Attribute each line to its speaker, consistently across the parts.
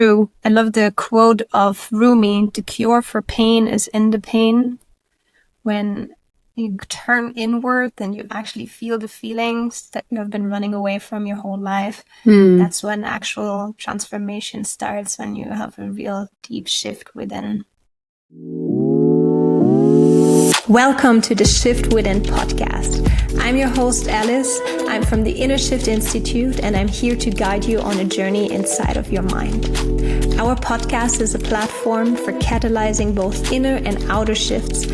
Speaker 1: true. I love the quote of Rumi, the cure for pain is in the pain. When you turn inward, then you actually feel the feelings that you have been running away from your whole life. That's when actual transformation starts, when you have a real deep shift within. Welcome to the Shift Within podcast. I'm your host, Alice. I'm from the Inner Shift Institute, and I'm here to guide you on a journey inside of your mind. Our podcast is a platform for catalyzing both inner and outer shifts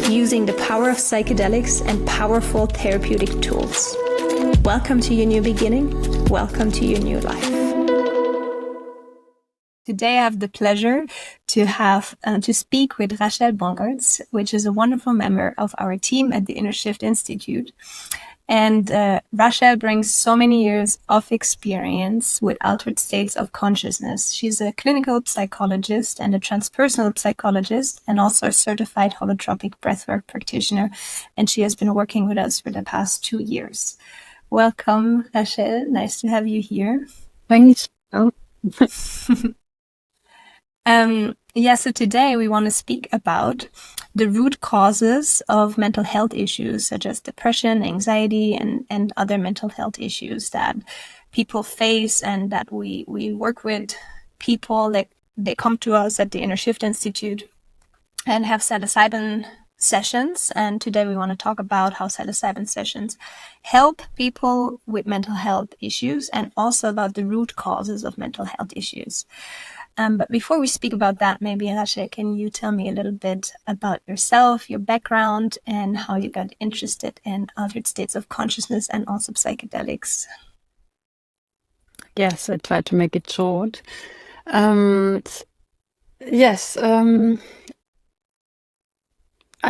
Speaker 1: using the power of psychedelics and powerful therapeutic tools. Welcome to your new beginning. Welcome to your new life. Today I have the pleasure to speak with Rachel Bongertz, which is a wonderful member of our team at the Inner Shift Institute. And Rachel brings so many years of experience with altered states of consciousness. She's a clinical psychologist and a transpersonal psychologist, and also a certified holotropic breathwork practitioner. And she has been working with us for the past 2 years. Welcome, Rachel. Nice to have you here.
Speaker 2: Thanks. Oh.
Speaker 1: So today we want to speak about the root causes of mental health issues such as depression, anxiety, and other mental health issues that people face, and that we work with people that they come to us at the Inner Shift Institute and have psilocybin sessions. And today we want to talk about how psilocybin sessions help people with mental health issues, and also about the root causes of mental health issues. But before we speak about that, maybe, Rachel, can you tell me a little bit about yourself, your background, and how you got interested in altered states of consciousness and also psychedelics?
Speaker 2: Yes, I try to make it short. I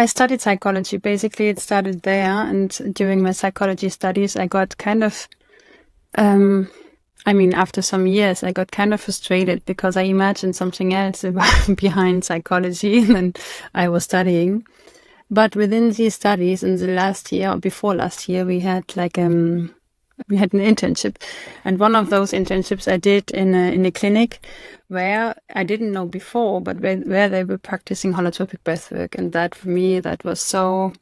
Speaker 2: studied psychology. Basically, it started there. And during my psychology studies, I got kind of... after some years, I got kind of frustrated because I imagined something else behind psychology than I was studying. But within these studies, in the last year or before last year, we had an internship, and one of those internships I did in a clinic where I didn't know before, but where they were practicing holotropic breathwork, and that for me that was so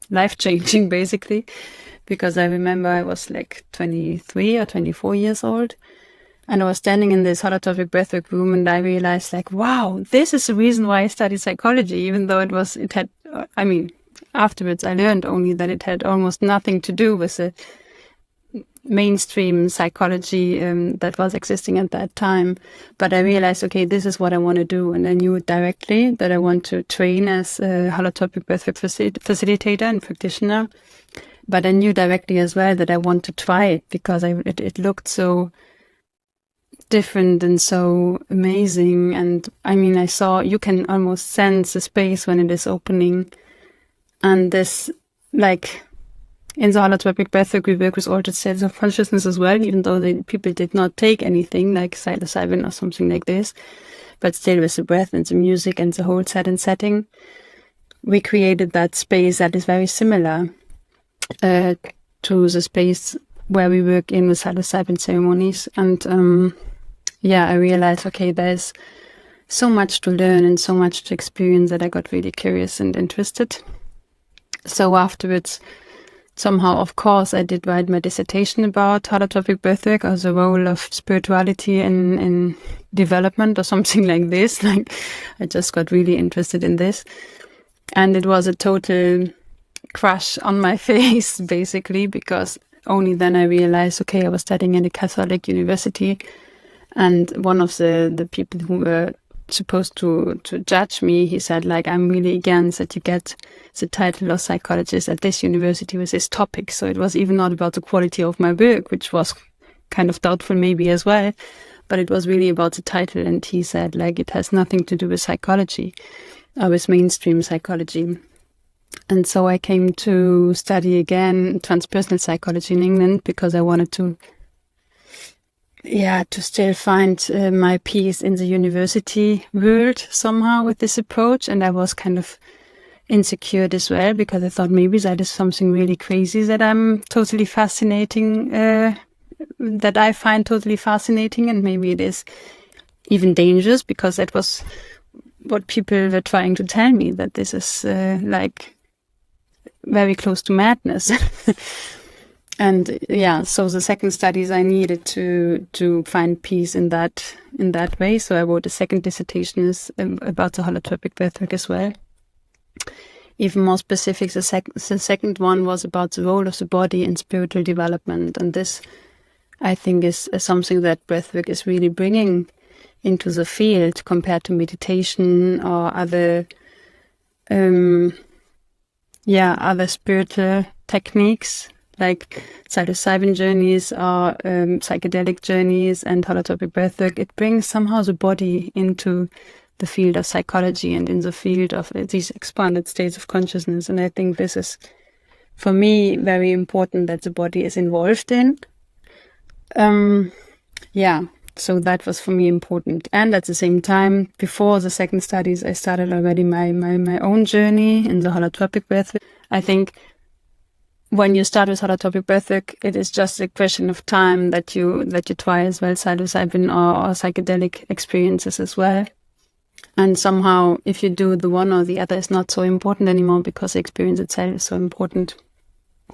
Speaker 2: life-changing, basically. Because I remember I was like 23 or 24 years old, and I was standing in this holotropic breathwork room, and I realized, like, wow, this is the reason why I studied psychology, even though afterwards I learned only that it had almost nothing to do with the mainstream psychology that was existing at that time. But I realized, okay, this is what I want to do, and I knew directly that I want to train as a holotropic breathwork facilitator and practitioner. But I knew directly as well that I want to try it because it looked so different and so amazing. And I saw, you can almost sense the space when it is opening. And this, like, in the holotropic breathwork, we work with altered states of consciousness as well, even though the people did not take anything like psilocybin or something like this. But still, with the breath and the music and the whole set and setting, we created that space that is very similar to the space where we work in with psilocybin ceremonies. And I realized, okay, there's so much to learn and so much to experience that I got really curious and interested. So afterwards, somehow, of course, I did write my dissertation about holotropic breathwork as a role of spirituality in development or something like this. Like, I just got really interested in this. And it was a total crush on my face, basically, because only then I realized, okay, I was studying in a Catholic university, and one of the people who were supposed to judge me, he said, like, I'm really against that you get the title of psychologist at this university with this topic. So it was even not about the quality of my work, which was kind of doubtful maybe as well, but it was really about the title. And he said, like, it has nothing to do with psychology or with mainstream psychology. And so I came to study again transpersonal psychology in England because I wanted to still find my peace in the university world somehow with this approach. And I was kind of insecure as well because I thought maybe that is something really crazy that I'm totally fascinating that I find totally fascinating, and maybe it is even dangerous, because that was what people were trying to tell me, that this is like very close to madness. And yeah, so the second studies I needed to find peace in that way. So I wrote a second dissertation about the holotropic breathwork as well. Even more specific, the second one was about the role of the body in spiritual development, and this, I think, is something that breathwork is really bringing into the field compared to meditation or other spiritual techniques like psilocybin journeys or psychedelic journeys and holotropic breathwork. It brings somehow the body into the field of psychology and in the field of these expanded states of consciousness. And I think this is, for me, very important that the body is involved in. So that was for me important. And at the same time, before the second studies, I started already my own journey in the holotropic breathwork. I think when you start with holotropic breathwork, it is just a question of time that you try as well psilocybin or psychedelic experiences as well. And somehow, if you do the one or the other, is not so important anymore, because the experience itself is so important.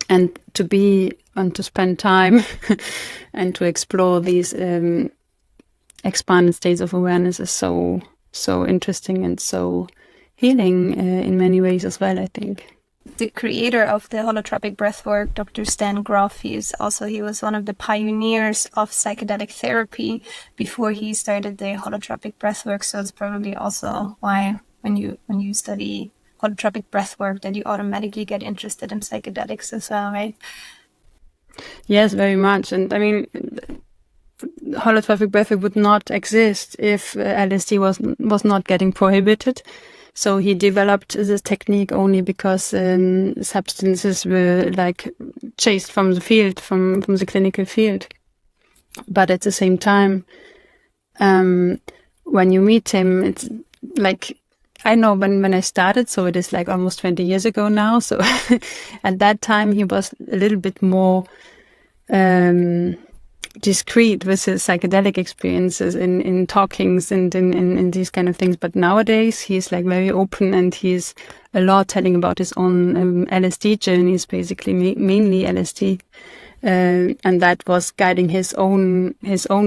Speaker 2: And to spend time and to explore these expanded states of awareness is so interesting and so healing in many ways as well, I think.
Speaker 1: The creator of the holotropic breathwork, Dr. Stan Grof, he was one of the pioneers of psychedelic therapy before he started the holotropic breathwork. So it's probably also why when you study holotropic breathwork that you automatically get interested in psychedelics as well, right?
Speaker 2: Yes, very much. And I mean, holotropic breathwork would not exist if LSD was not getting prohibited. So he developed this technique only because substances were like chased from the field, from the clinical field. But at the same time, when you meet him, it's like, I know when I started, so it is like almost 20 years ago now. So at that time, he was a little bit more discreet with his psychedelic experiences in talkings and in these kind of things. But nowadays he's like very open, and he's a lot telling about his own LSD journeys, basically mainly LSD, and that was guiding his own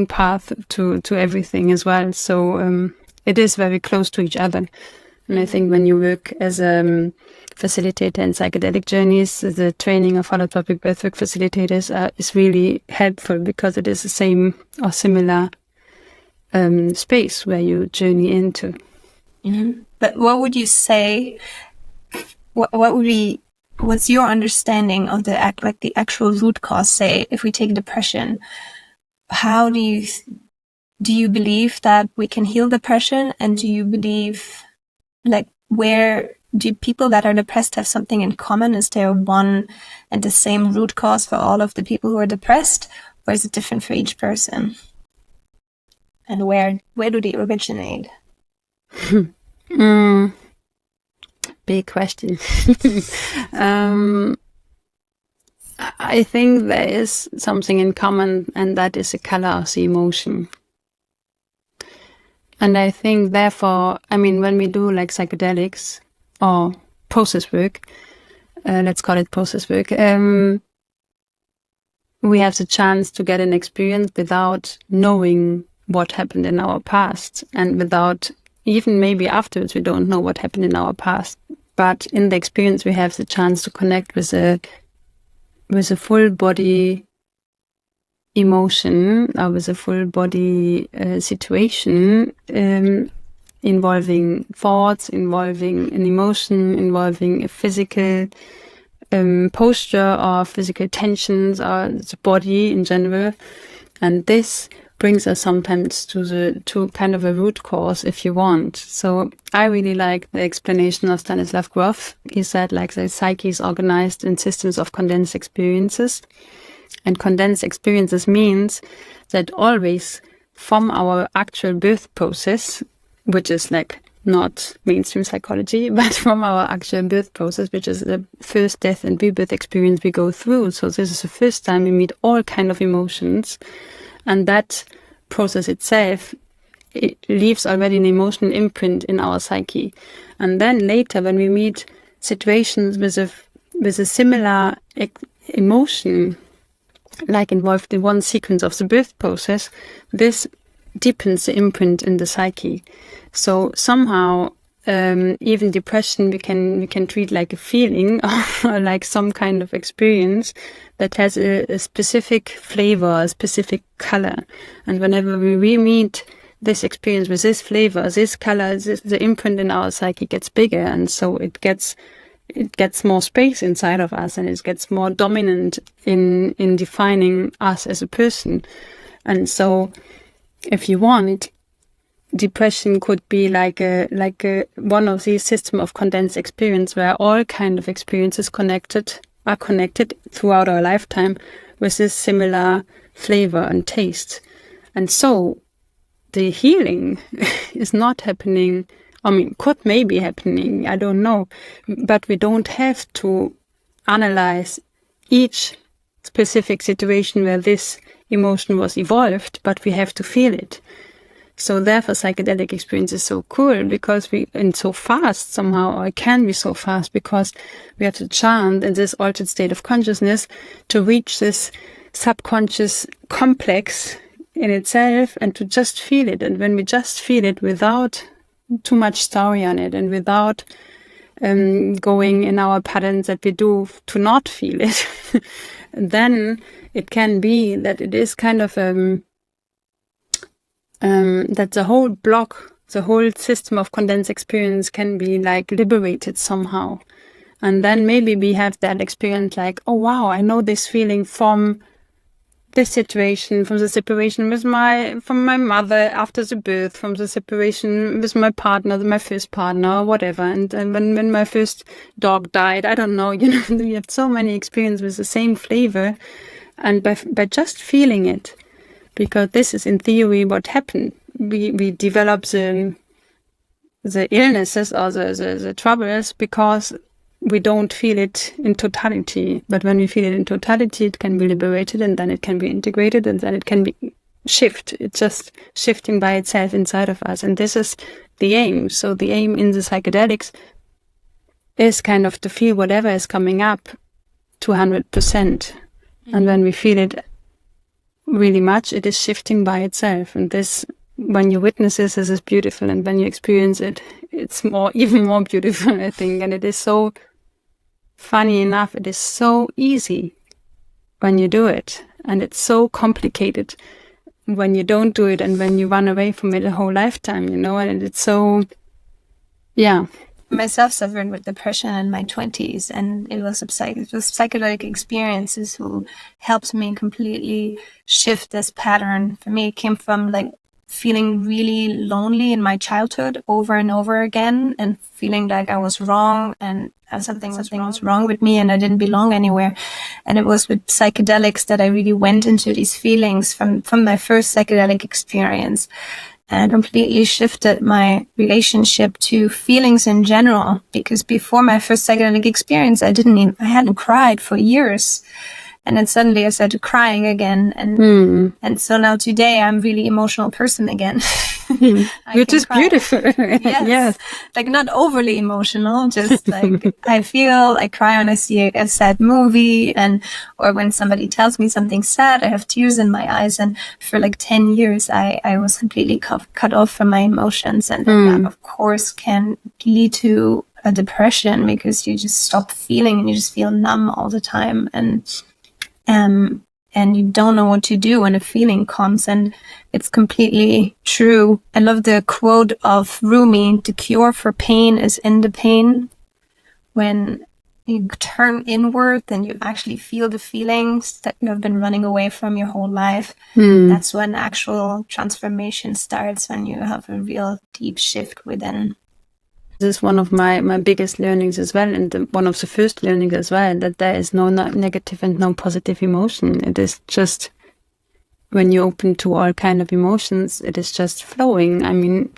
Speaker 2: path to everything as well. So it is very close to each other. And I think when you work as a facilitator in psychedelic journeys, the training of holotropic breathwork facilitators is really helpful, because it is the same or similar space where you journey into.
Speaker 1: Mm-hmm. But what would you say? What's your understanding of the actual root cause? Say, if we take depression, how do you believe that we can heal depression, and do you believe, like, where do people that are depressed have something in common? Is there one and the same root cause for all of the people who are depressed, or is it different for each person? And where do they originate?
Speaker 2: Big question. I think there is something in common, and that is the color of the emotion. And I think, therefore, I mean, when we do like psychedelics or process work, let's call it process work, we have the chance to get an experience without knowing what happened in our past, and without, even maybe afterwards, we don't know what happened in our past. But in the experience, we have the chance to connect with a full body emotion, or with a full body situation, involving thoughts, involving an emotion, involving a physical posture or physical tensions, or the body in general. And this brings us sometimes to kind of a root cause, if you want. So I really like the explanation of Stanislav Grof. He said, like, the psyche is organized in systems of condensed experiences. And condensed experiences means that always from our actual birth process, which is like not mainstream psychology, but from our actual birth process, which is the first death and rebirth experience we go through. So this is the first time we meet all kind of emotions, and that process itself, it leaves already an emotional imprint in our psyche. And then later, when we meet situations with a similar emotion, like involved in one sequence of the birth process, this deepens the imprint in the psyche. So somehow, even depression we can treat like a feeling or like some kind of experience that has a specific flavor, a specific color. And whenever we re-meet this experience with this flavor, this color, the imprint in our psyche gets bigger, and so it gets more space inside of us, and it gets more dominant in defining us as a person. And so, if you want, depression could be like a one of these system of condensed experience where all kind of experiences are connected throughout our lifetime with this similar flavor and taste. And so the healing is not happening. I mean, could maybe happening, I don't know, but we don't have to analyze each specific situation where this emotion was evolved, but we have to feel it. So therefore psychedelic experience is so cool, because and so fast somehow, or it can be so fast, because we have the chance in this altered state of consciousness to reach this subconscious complex in itself and to just feel it. And when we just feel it without too much story on it, and without going in our patterns that we do to not feel it, then it can be that it is kind of that the whole block, the whole system of condensed experience can be like liberated somehow. And then maybe we have that experience like, oh wow, I know this feeling from this situation, from the separation from my mother after the birth, from the separation with my partner, my first partner, or whatever. And when my first dog died, I don't know, we have so many experiences with the same flavor. And by just feeling it, because this is in theory what happened, we develop the illnesses or the troubles because we don't feel it in totality. But when we feel it in totality, it can be liberated, and then it can be integrated, and then it can be it's just shifting by itself inside of us. And this is the aim. So the aim in the psychedelics is kind of to feel whatever is coming up to 100%. And when we feel it really much, it is shifting by itself. And this, when you witness this is beautiful. And when you experience it, it's even more beautiful, I think. And it is so funny enough, it is so easy when you do it. And it's so complicated when you don't do it, and when you run away from it a whole lifetime, and it's so, yeah.
Speaker 1: Myself suffered with depression in my 20s, and it was psychedelic experiences who helped me completely shift this pattern. For me, it came from like feeling really lonely in my childhood over and over again, and feeling like I was wrong and something was wrong with me and I didn't belong anywhere. And it was with psychedelics that I really went into these feelings from my first psychedelic experience. And completely shifted my relationship to feelings in general, because before my first psychedelic experience, I hadn't cried for years. And then suddenly I started crying again. And so now today I'm really emotional person again.
Speaker 2: Which is beautiful.
Speaker 1: Yes. Like not overly emotional, just like I cry when I see a sad movie, or when somebody tells me something sad, I have tears in my eyes. And for like 10 years, I was completely cut off from my emotions. And that, of course, can lead to a depression, because you just stop feeling and you just feel numb all the time. And you don't know what to do when a feeling comes. And it's completely true. I love the quote of Rumi: the cure for pain is in the pain. When you turn inward, then you actually feel the feelings that you have been running away from your whole life. That's when actual transformation starts, when you have a real deep shift within.
Speaker 2: This is one of my biggest learnings as well, and one of the first learnings as well, that there is no negative and no positive emotion. It is just, when you open to all kind of emotions, it is just flowing. I mean,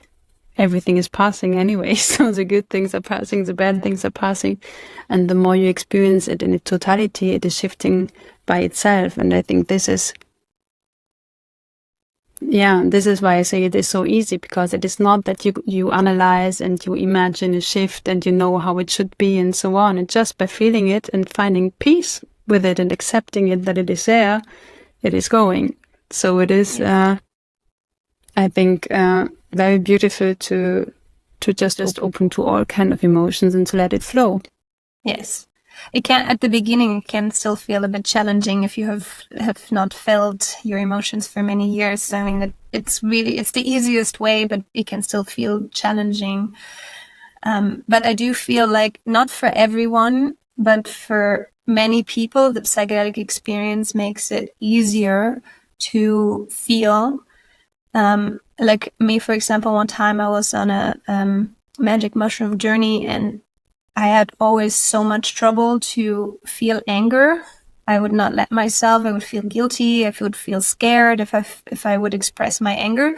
Speaker 2: everything is passing anyway. So the good things are passing, the bad things are passing. And the more you experience it in its totality, it is shifting by itself. And I think this is why I say it is so easy, because it is not that you analyze and you imagine a shift and you know how it should be and so on. And just by feeling it and finding peace with it and accepting it, that it is there, it is going. So it is, I think, very beautiful to just open to all kind of emotions and to let it flow.
Speaker 1: Yes. It can, at the beginning, it can still feel a bit challenging if you have not felt your emotions for many years. I mean, it's the easiest way, but it can still feel challenging. But I do feel like not for everyone, but for many people, the psychedelic experience makes it easier to feel. Like me, for example, one time I was on a magic mushroom journey, and I had always so much trouble to feel anger. I would not let myself. I would feel guilty. I would feel scared if I would express my anger.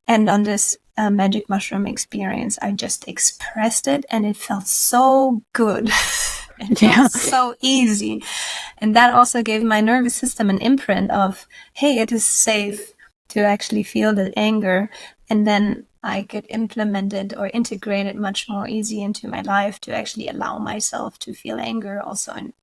Speaker 1: And on this magic mushroom experience, I just expressed it, and it felt so good. It felt so easy. And that also gave my nervous system an imprint of, hey, it is safe to actually feel that anger. And then I could implement it or integrate it much more easy into my life to actually allow myself to feel anger also in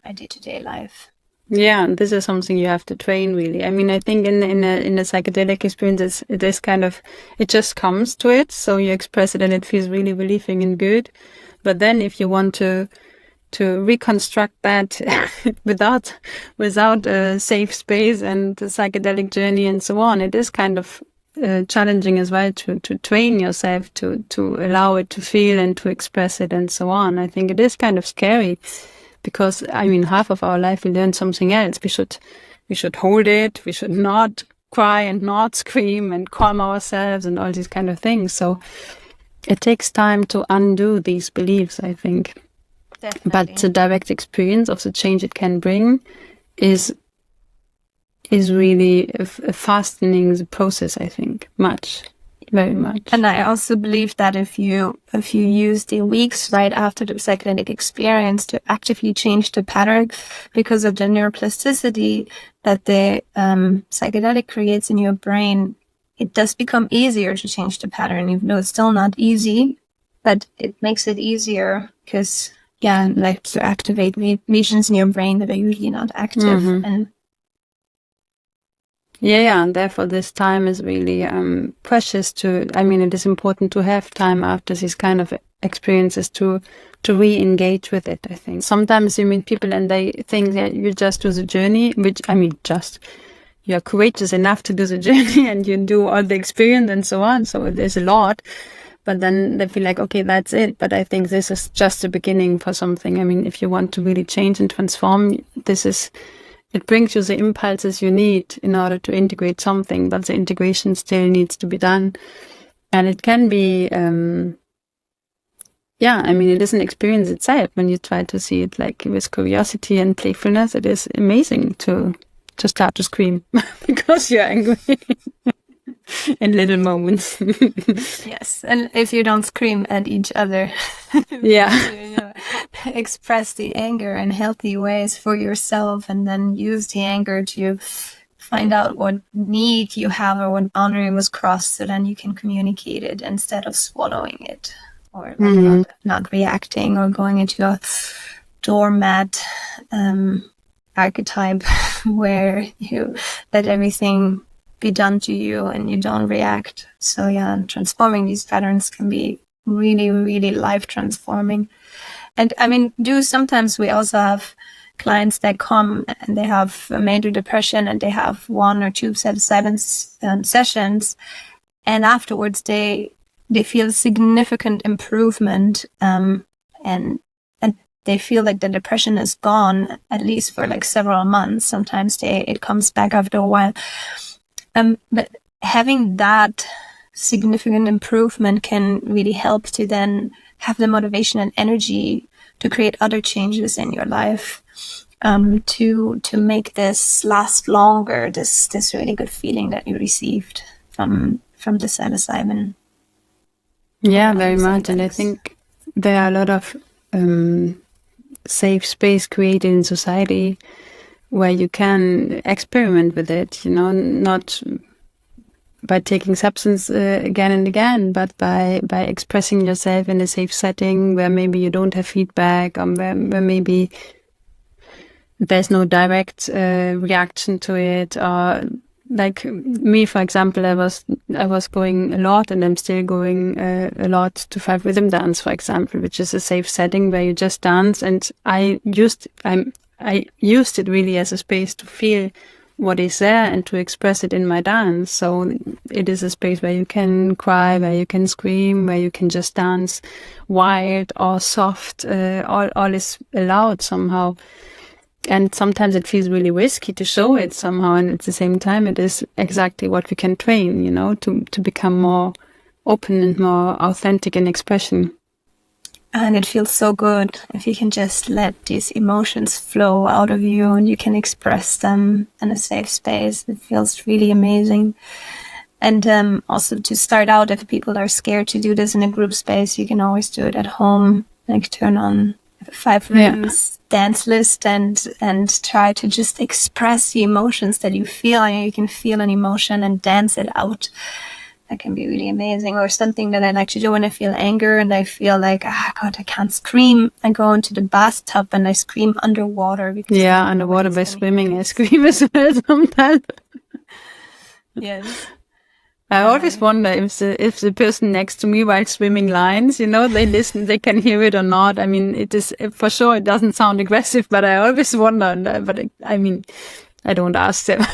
Speaker 1: my day-to-day life.
Speaker 2: Yeah, this is something you have to train, really. I mean, I think in a psychedelic experience, it is kind of, it just comes to it. So you express it and it feels really relieving and good. But then if you want to reconstruct that without a safe space and a psychedelic journey and so on, it is kind of challenging as well to train yourself to allow it to feel and to express it and so on. I think it is kind of scary, because I mean, half of our life we learn something else. We should hold it. We should not cry and not scream and calm ourselves and all these kind of things. So it takes time to undo these beliefs, I think.
Speaker 1: Definitely.
Speaker 2: But the direct experience of the change it can bring is really fastening the process, I think, very much.
Speaker 1: And I also believe that if you use the weeks right after the psychedelic experience to actively change the pattern because of the neuroplasticity that the psychedelic creates in your brain, it does become easier to change the pattern, even though it's still not easy, but it makes it easier because, like to activate regions in your brain that are usually not active.
Speaker 2: Mm-hmm. And therefore this time is really precious it is important to have time after these kind of experiences to re-engage with it, I think. Sometimes you meet people and they think that you just do the journey, which, you are courageous enough to do the journey and you do all the experience and so on. So there's a lot. But then they feel like, okay, that's it. But I think this is just the beginning for something. I mean, if you want to really change and transform, it brings you the impulses you need in order to integrate something, but the integration still needs to be done. And it can be, it is an experience itself. When you try to see it like with curiosity and playfulness, it is amazing to start to scream because you're angry. In little moments.
Speaker 1: Yes, and if you don't scream at each other, express the anger in healthy ways for yourself, and then use the anger to find out what need you have or what boundary was crossed, so then you can communicate it instead of swallowing it or not reacting or going into a doormat archetype where you let everything be done to you and you don't react. So transforming these patterns can be really, really life transforming. And sometimes we also have clients that come and they have major depression and they have 1 or 2 sessions, and afterwards they feel significant improvement, and they feel like the depression is gone, at least for like several months. Sometimes it comes back after a while. But having that significant improvement can really help to then have the motivation and energy to create other changes in your life, to make this last longer, this really good feeling that you received from the psilocybin.
Speaker 2: Yeah, very much. And I think there are a lot of safe space created in society where you can experiment with it, not by taking substance again and again, but by expressing yourself in a safe setting where maybe you don't have feedback, or where maybe there's no direct reaction to it. Or like me, for example, I was going a lot, and I'm still going a lot to 5 rhythm dance, for example, which is a safe setting where you just dance. And I used it really as a space to feel what is there and to express it in my dance. So it is a space where you can cry, where you can scream, where you can just dance wild or soft. All is allowed somehow. And sometimes it feels really risky to show it somehow. And at the same time, it is exactly what we can train, to become more open and more authentic in expression.
Speaker 1: And it feels so good if you can just let these emotions flow out of you and you can express them in a safe space. It feels really amazing. And also to start out, if people are scared to do this in a group space, you can always do it at home, like turn on 5 rhythms dance list and try to just express the emotions that you feel. You can feel an emotion and dance it out. That can be really amazing. Or something that I like to do when I feel anger and I feel like, God, I can't scream. I go into the bathtub and I scream underwater.
Speaker 2: Yeah, underwater by swimming. I scream as well sometimes.
Speaker 1: Yes.
Speaker 2: I always wonder if the person next to me while swimming lines, they listen, they can hear it or not. I mean, it is for sure, it doesn't sound aggressive, but I always wonder. But I don't ask them.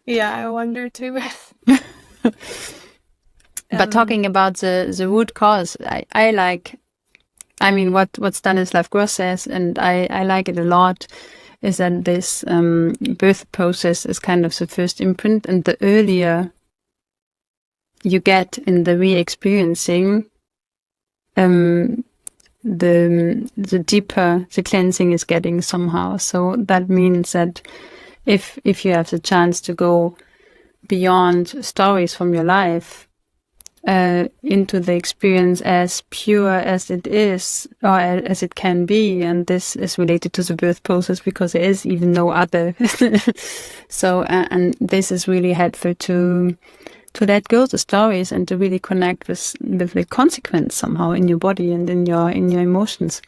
Speaker 1: Yeah, I wonder too.
Speaker 2: But talking about the root cause, I like, what Stanislav Gross says, and I like it a lot, is that this birth process is kind of the first imprint, and the earlier you get in the re-experiencing, the deeper the cleansing is getting somehow. So that means that if you have the chance to go beyond stories from your life into the experience as pure as it is, or as it can be, and this is related to the birth process because there is even no other. So and this is really helpful to let go the stories and to really connect with the consequence somehow in your body and in your emotions.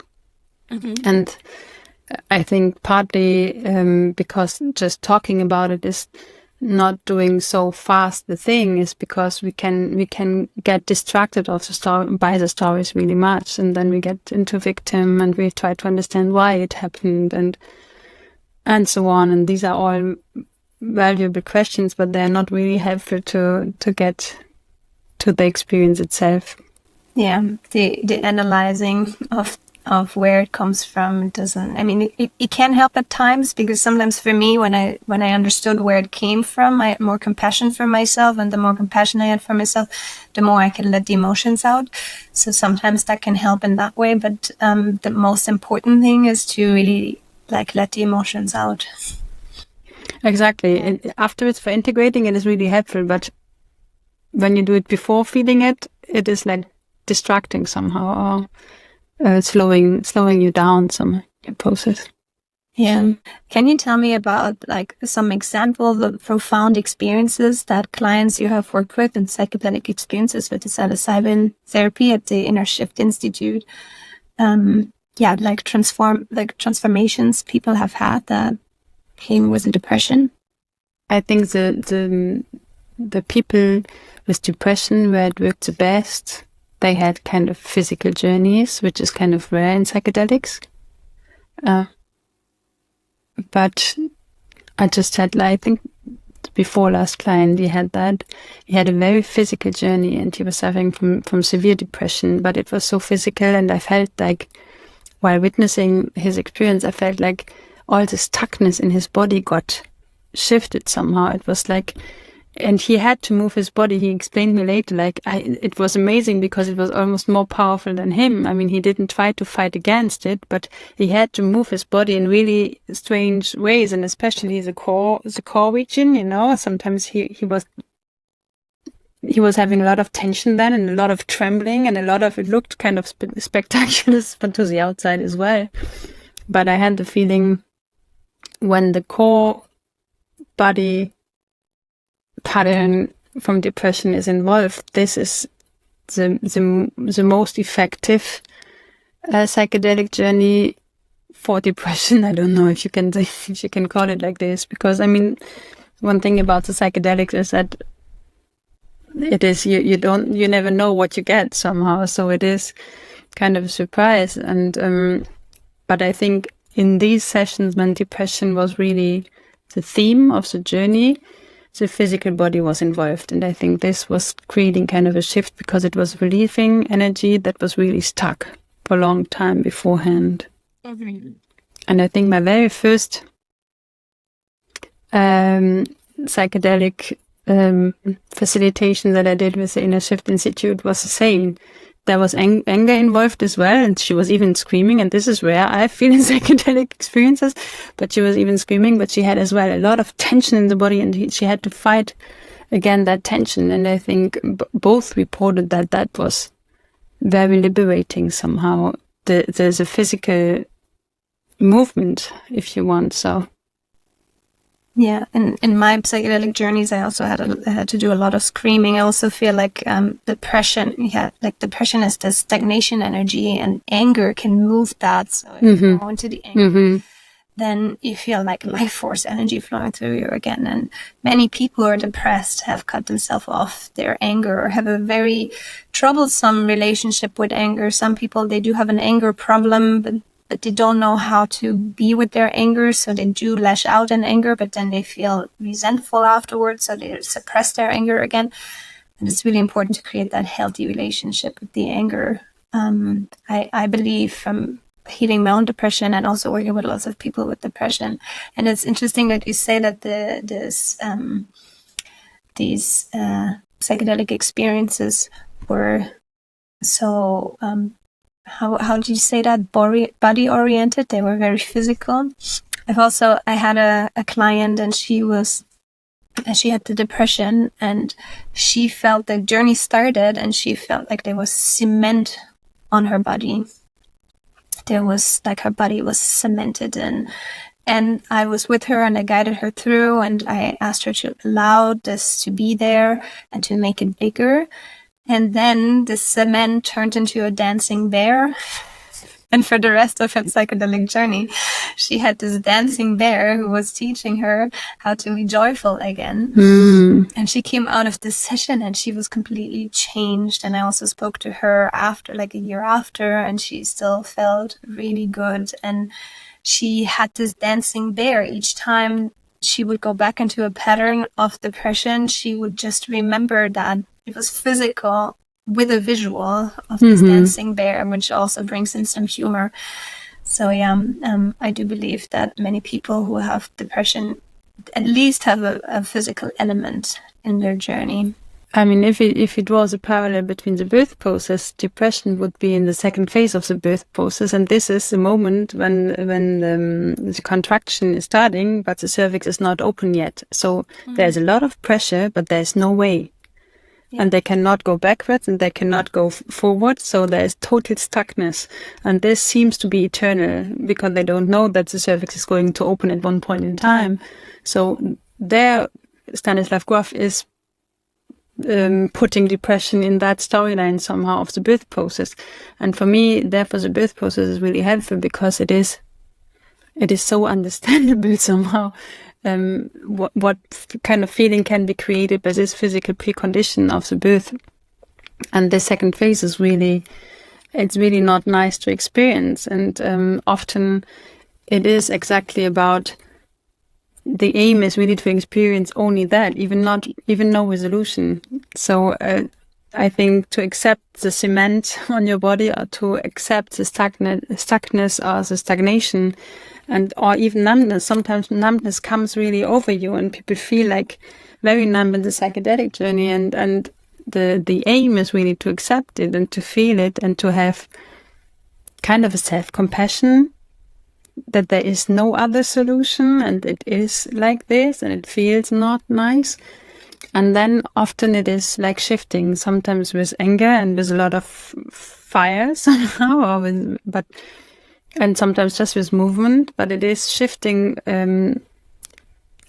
Speaker 2: Mm-hmm. And I think partly because just talking about it is not doing so fast the thing, is because we can get distracted of the story by the stories really much, and then we get into victim and we try to understand why it happened and so on. And these are all valuable questions, but they're not really helpful to get to the experience itself.
Speaker 1: Yeah, the analyzing of where it comes from doesn't, it can help at times, because sometimes for me, when I understood where it came from, I had more compassion for myself, and the more compassion I had for myself, the more I could let the emotions out. So sometimes that can help in that way, but the most important thing is to really let the emotions out.
Speaker 2: Exactly. And afterwards, for integrating it is really helpful, but when you do it before feeling it, it is like distracting somehow, or slowing you down some process.
Speaker 1: Yeah. Can you tell me about some examples of profound experiences that clients you have worked with and psychedelic experiences with the psilocybin therapy at the Inner Shift Institute? Transformations people have had that came with the depression.
Speaker 2: I think the people with depression where it worked the best, they had kind of physical journeys, which is kind of rare in psychedelics. But I just had, I think, before last client, he had that. He had a very physical journey, and he was suffering from severe depression, but it was so physical, and I felt like, while witnessing his experience, I felt like all the stuckness in his body got shifted somehow. It was like, and he had to move his body. He explained me later, it was amazing because it was almost more powerful than him. He didn't try to fight against it, but he had to move his body in really strange ways, and especially the core region, sometimes he was he was having a lot of tension then, and a lot of trembling, and it looked kind of spectacular, but to the outside as well. But I had the feeling when the core body pattern from depression is involved, this is the most effective psychedelic journey for depression. I don't know if you can call it like this, because I mean, one thing about the psychedelics is that it is you never know what you get somehow, so it is kind of a surprise. And but I think in these sessions, when depression was really the theme of the journey, the physical body was involved, and I think this was creating kind of a shift, because it was relieving energy that was really stuck for a long time beforehand.
Speaker 1: Mm-hmm.
Speaker 2: And I think my very first psychedelic facilitation that I did with the Inner Shift Institute was the same. There was anger involved as well, and she was even screaming, and this is rare, I feel, in psychedelic experiences, but she was even screaming, but she had as well a lot of tension in the body, and she had to fight again that tension. And I think both reported that was very liberating somehow. There's a physical movement, if you want, so.
Speaker 1: Yeah, and in my psychedelic journeys, I also had to do a lot of screaming. I also feel like depression is the stagnation energy, and anger can move that. So if you go into the anger, then you feel like life force energy flowing through you again. And many people who are depressed have cut themselves off their anger, or have a very troublesome relationship with anger. Some people, they do have an anger problem, but they don't know how to be with their anger, so they do lash out in anger, but then they feel resentful afterwards, so they suppress their anger again. And it's really important to create that healthy relationship with the anger. I believe, from healing my own depression and also working with lots of people with depression. And it's interesting that you say that these psychedelic experiences were so how do you say that, body oriented? They were very physical. I had a client, and she had the depression, and she felt the journey started, and she felt like there was cement on her body. There was like her body was cemented in. And I was with her, and I guided her through, and I asked her to allow this to be there and to make it bigger. And then the cement turned into a dancing bear. And for the rest of her psychedelic journey, she had this dancing bear who was teaching her how to be joyful again. And she came out of this session, and she was completely changed. And I also spoke to her after, like a year after, and she still felt really good. And she had this dancing bear. Each time she would go back into a pattern of depression, she would just remember that it was physical with a visual of this dancing bear, which also brings in some humor. So I do believe that many people who have depression at least have a physical element in their journey.
Speaker 2: I mean, if it was a parallel between the birth process, depression would be in the second phase of the birth process, and this is the moment when the contraction is starting, but the cervix is not open yet. So there's a lot of pressure, but there's no way. And they cannot go backwards, and they cannot go forward, so there is total stuckness. And this seems to be eternal, because they don't know that the cervix is going to open at one point in time. So there, Stanislav Grof is putting depression in that storyline somehow of the birth process. And for me, therefore, the birth process is really helpful, because it is so understandable somehow. What kind of feeling can be created by this physical precondition of the birth. And the second phase is it's really not nice to experience. And often it is exactly about, the aim is really to experience only that, even no resolution. So I think to accept the cement on your body, or to accept the stuckness or the stagnation, or even numbness. Sometimes numbness comes really over you, and people feel like very numb in the psychedelic journey. And the aim is really to accept it and to feel it, and to have kind of a self-compassion that there is no other solution, and it is like this, and it feels not nice. And then often it is like shifting, sometimes with anger and with a lot of fire somehow, and sometimes just with movement, but it is shifting, and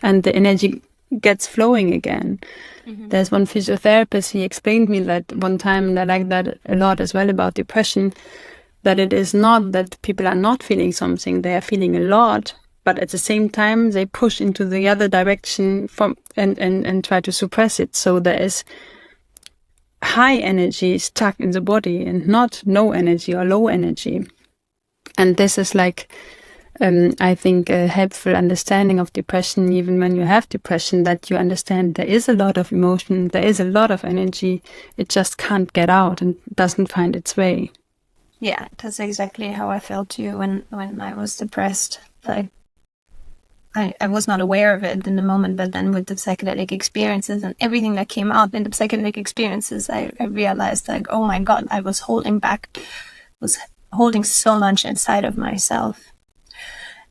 Speaker 2: the energy gets flowing again. Mm-hmm. There's one physiotherapist, he explained me that one time, and I like that a lot as well about depression, that it is not that people are not feeling something, they are feeling a lot, but at the same time they push into the other direction and try to suppress it. So there is high energy stuck in the body and not no energy or low energy. And this is like, I think, a helpful understanding of depression, even when you have depression, that you understand there is a lot of emotion, there is a lot of energy, it just can't get out and doesn't find its way.
Speaker 1: Yeah, that's exactly how I felt too when I was depressed. Like, I was not aware of it in the moment, but then with the psychedelic experiences and everything that came out in the psychedelic experiences, I realized, like, oh my God, I was holding so much inside of myself.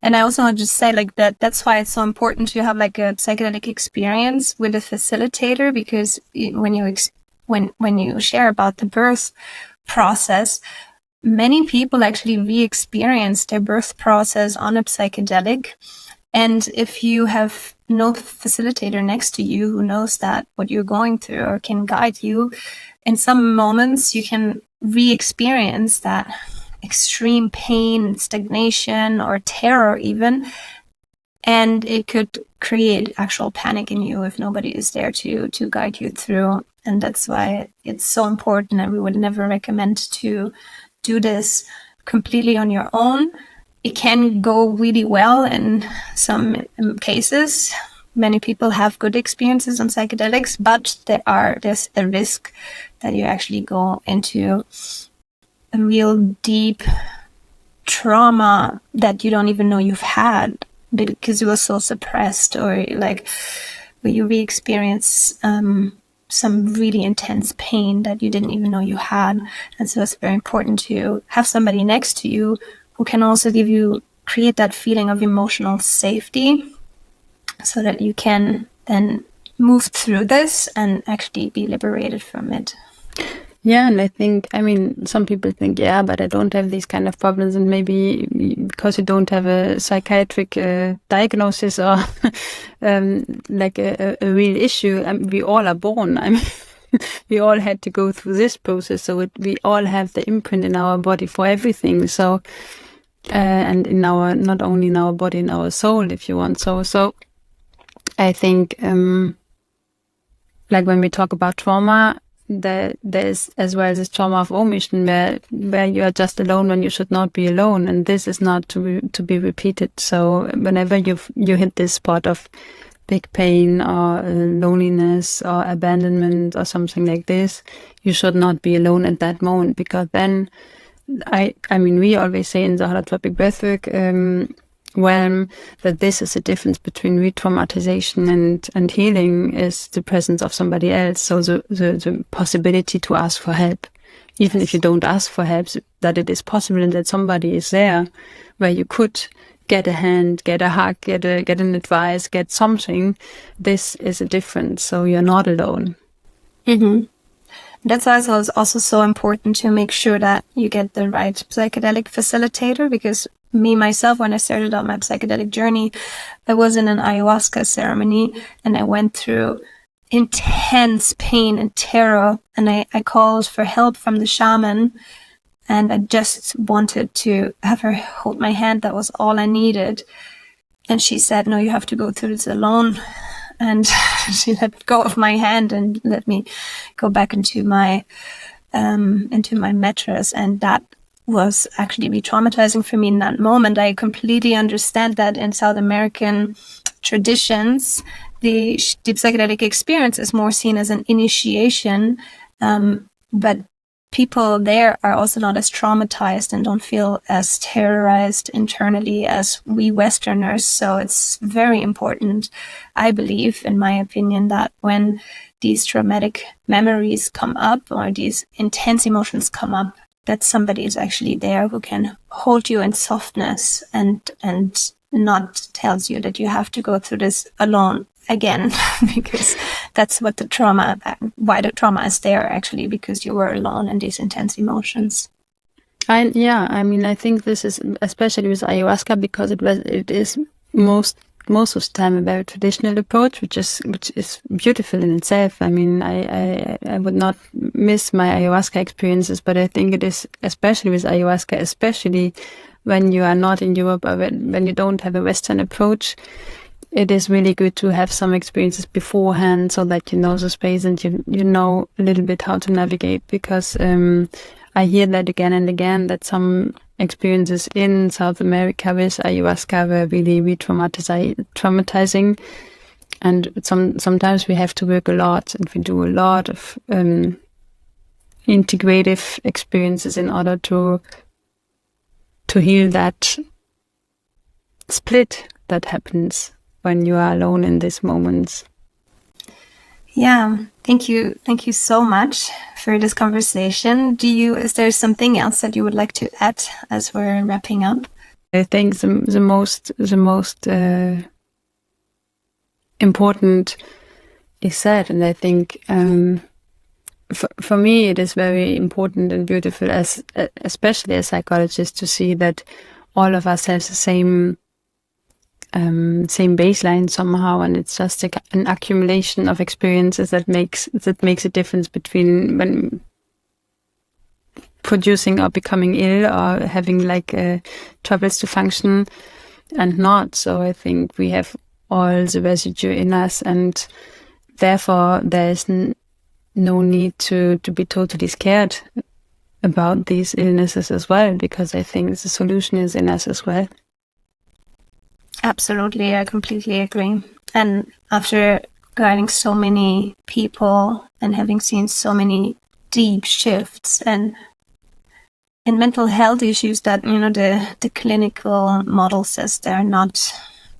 Speaker 1: And I also want to just say, like, that's why it's so important to have like a psychedelic experience with a facilitator, because when you share about the birth process, many people actually re-experience their birth process on a psychedelic. And if you have no facilitator next to you who knows that what you're going through or can guide you, in some moments you can re-experience that extreme pain, stagnation, or terror even. And it could create actual panic in you if nobody is there to guide you through. And that's why it's so important, and we would never recommend to do this completely on your own. It can go really well in some cases. Many people have good experiences on psychedelics, but there's a risk that you actually go into a real deep trauma that you don't even know you've had because you were so suppressed, or like where you re-experience some really intense pain that you didn't even know you had. And so it's very important to have somebody next to you who can also create that feeling of emotional safety, so that you can then move through this and actually be liberated from it.
Speaker 2: Yeah, and I think, some people think, yeah, but I don't have these kind of problems, and maybe because you don't have a psychiatric diagnosis or like a real issue. We all are born. We all had to go through this process, so we all have the imprint in our body for everything. So, and in not only in our body, in our soul, if you want. So I think, like when we talk about trauma, there's as well this trauma of omission, where you are just alone when you should not be alone, and this is not to be repeated. So whenever you hit this spot of big pain or loneliness or abandonment or something like this, you should not be alone at that moment, because then we always say in the holotropic breathwork realm that this is the difference between re-traumatization and healing, is the presence of somebody else. So the possibility to ask for help, even if you don't ask for help, that it is possible and that somebody is there where you could get a hand, get a hug, get an advice, get something. This is a difference. So you're not alone.
Speaker 1: Mm-hmm. That's why it's also so important to make sure that you get the right psychedelic facilitator, because me, myself, when I started on my psychedelic journey, I was in an ayahuasca ceremony and I went through intense pain and terror, and I called for help from the shaman, and I just wanted to have her hold my hand. That was all I needed. And she said, no, you have to go through this alone. And she let go of my hand and let me go back into my mattress. And that was actually re-traumatizing for me in that moment. I completely understand that in South American traditions, the psychedelic experience is more seen as an initiation, but people there are also not as traumatized and don't feel as terrorized internally as we Westerners. So it's very important, I believe, in my opinion, that when these traumatic memories come up or these intense emotions come up, that somebody is actually there who can hold you in softness and not tells you that you have to go through this alone. again, because that's what why the trauma is there, actually, because you were alone in these intense emotions.
Speaker 2: I think this is especially with ayahuasca, because it is most of the time a very traditional approach, which is beautiful in itself. I mean, I would not miss my ayahuasca experiences, but I think it is, especially with ayahuasca, especially when you are not in Europe or when you don't have a Western approach, it is really good to have some experiences beforehand, so that you know the space and you know a little bit how to navigate, because I hear that again and again, that some experiences in South America with ayahuasca were really traumatizing. And sometimes we have to work a lot, and we do a lot of integrative experiences in order to heal that split that happens when you are alone in these moments.
Speaker 1: Yeah, thank you so much for this conversation. Is there something else that you would like to add as we're wrapping up?
Speaker 2: I think the most important is that, and I think for me it is very important and beautiful, especially as psychologists, to see that all of us have the same baseline somehow, and it's just an accumulation of experiences that makes a difference between when producing or becoming ill or having troubles to function and not. So I think we have all the residue in us, and therefore there is no need to be totally scared about these illnesses as well, because I think the solution is in us as well.
Speaker 1: Absolutely, I completely agree. And after guiding so many people and having seen so many deep shifts and in mental health issues that, the clinical model says they're not,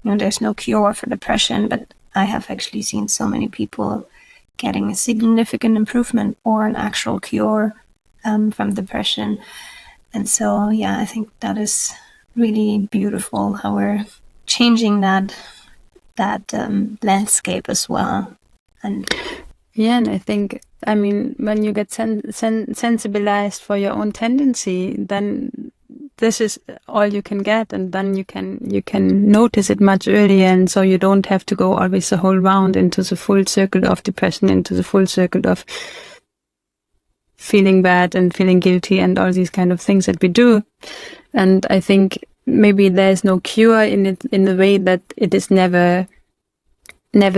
Speaker 1: there's no cure for depression, but I have actually seen so many people getting a significant improvement or an actual cure from depression. And so, yeah, I think that is really beautiful how we're changing that landscape as well. And
Speaker 2: I think, when you get sensibilized for your own tendency, then this is all you can get, and then you can notice it much earlier, and so you don't have to go always the whole round into the full circle of depression, into the full circle of feeling bad and feeling guilty and all these kind of things that we do. And I think maybe there's no cure in it, in the way that it is never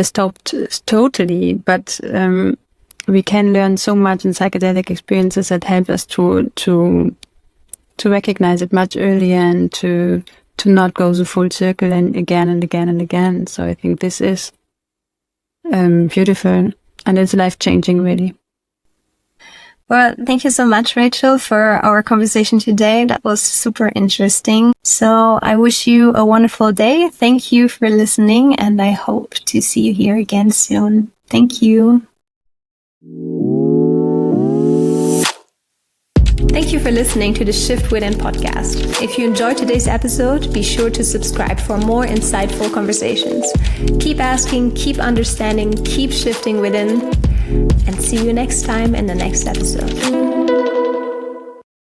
Speaker 2: stopped totally, but we can learn so much in psychedelic experiences that help us to recognize it much earlier, and to not go the full circle and again and again and again. So I think this is beautiful, and it's life-changing, really.
Speaker 1: Well, thank you so much, Rachel, for our conversation today. That was super interesting. So I wish you a wonderful day. Thank you for listening, and I hope to see you here again soon. Thank you. Thank you for listening to the Shift Within podcast. If you enjoyed today's episode, be sure to subscribe for more insightful conversations. Keep asking, keep understanding, keep shifting within, and see you next time in the next episode.